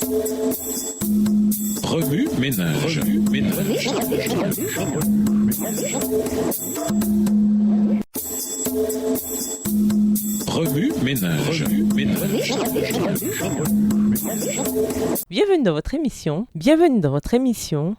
Remue ménage. Remue ménage. Bienvenue dans votre émission.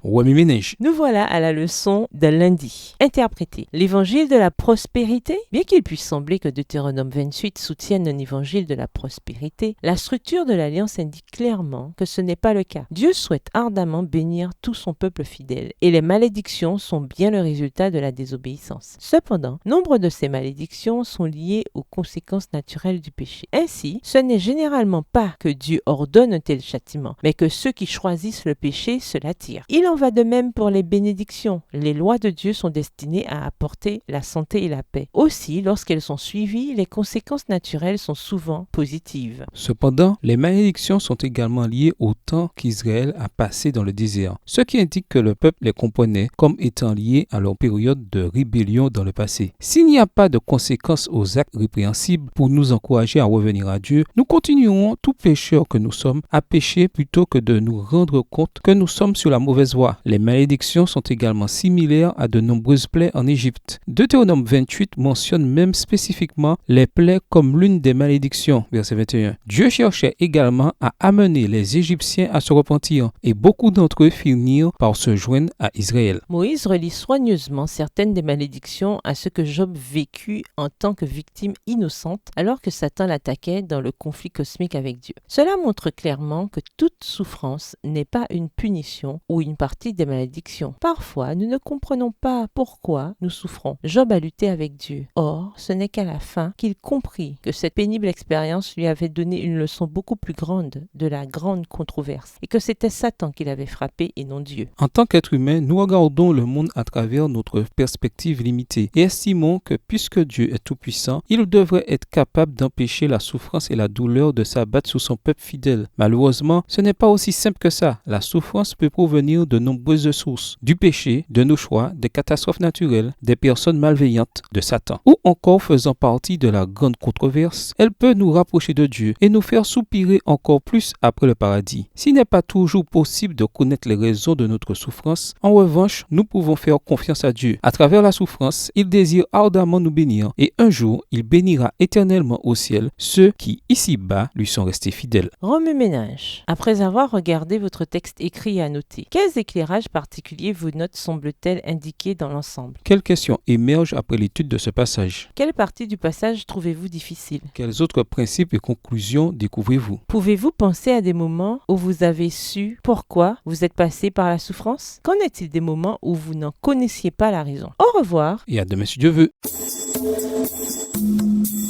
Remue ménage. Nous voilà à la leçon de lundi. Interpréter l'évangile de la prospérité. Bien qu'il puisse sembler que Deutéronome 28 soutienne un évangile de la prospérité, la structure de l'Alliance indique clairement que ce n'est pas le cas. Dieu souhaite ardemment bénir tout son peuple fidèle et les malédictions sont bien le résultat de la désobéissance. Cependant, nombre de ces malédictions sont liées aux conséquences naturelles du péché. Ainsi, ce n'est généralement pas que Dieu ordonne un tel châtiment, mais que ceux qui choisissent le péché se l'attirent. Il en va de même pour les bénédictions. Les lois de Dieu sont destinées à apporter la santé et la paix. Aussi, lorsqu'elles sont suivies, les conséquences naturelles sont souvent positives. Cependant, les malédictions sont également liées au temps qu'Israël a passé dans le désert, ce qui indique que le peuple les comprenait comme étant liés à leur période de rébellion dans le passé. S'il n'y a pas de conséquences aux actes répréhensibles pour nous encourager à revenir à Dieu, nous continuerons, tout pécheur que nous sommes, à pécher plutôt que de nous rendre compte que nous sommes sur la mauvaise voie. Les malédictions sont également similaires à de nombreuses plaies en Égypte. Deutéronome 28 mentionne même spécifiquement les plaies comme l'une des malédictions. Verset 21. Dieu cherchait également à amener les Égyptiens à se repentir et beaucoup d'entre eux finirent par se joindre à Israël. Moïse relie soigneusement certaines des malédictions à ce que Job vécut en tant que victime innocente alors que Satan l'attaquait dans le conflit cosmique avec Dieu. Cela montre clairement que toute souffrance n'est pas une punition ou une partie des malédictions. Parfois, nous ne comprenons pas pourquoi nous souffrons. Job a lutté avec Dieu. Or, ce n'est qu'à la fin qu'il comprit que cette pénible expérience lui avait donné une leçon beaucoup plus grande de la grande controverse et que c'était Satan qui l'avait frappé et non Dieu. En tant qu'être humain, nous regardons le monde à travers notre perspective limitée et estimons que puisque Dieu est tout-puissant, il devrait être capable d'empêcher la souffrance et la douleur de s'abattre sur son peuple fidèle. Malheureusement, ce n'est pas aussi simple que ça. La souffrance peut provenir de nombreuses sources, du péché, de nos choix, des catastrophes naturelles, des personnes malveillantes, de Satan, ou encore faisant partie de la grande controverse. Elle peut nous rapprocher de Dieu et nous faire soupirer encore plus après le paradis. S'il n'est pas toujours possible de connaître les raisons de notre souffrance, en revanche, nous pouvons faire confiance à Dieu. À travers la souffrance, il désire ardemment nous bénir et un jour, il bénira éternellement au ciel ceux qui, ici-bas, lui sont restés fidèles. Remue-ménage. Après avoir regardé votre texte écrit et annoté, quels éclairages particuliers vos notes semblent-elles indiquer dans l'ensemble? Quelles questions émergent après l'étude de ce passage? Quelle partie du passage trouvez-vous difficile? Quels autres principes et conclusions découvrez-vous? Pouvez-vous penser à des moments où vous avez su pourquoi vous êtes passé par la souffrance? Qu'en est-il des moments où vous n'en connaissiez pas la raison? Au revoir. Et à demain si Dieu veut.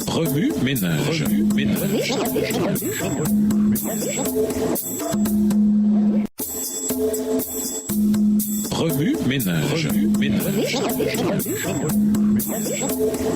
Remue ménage. Remue ménage.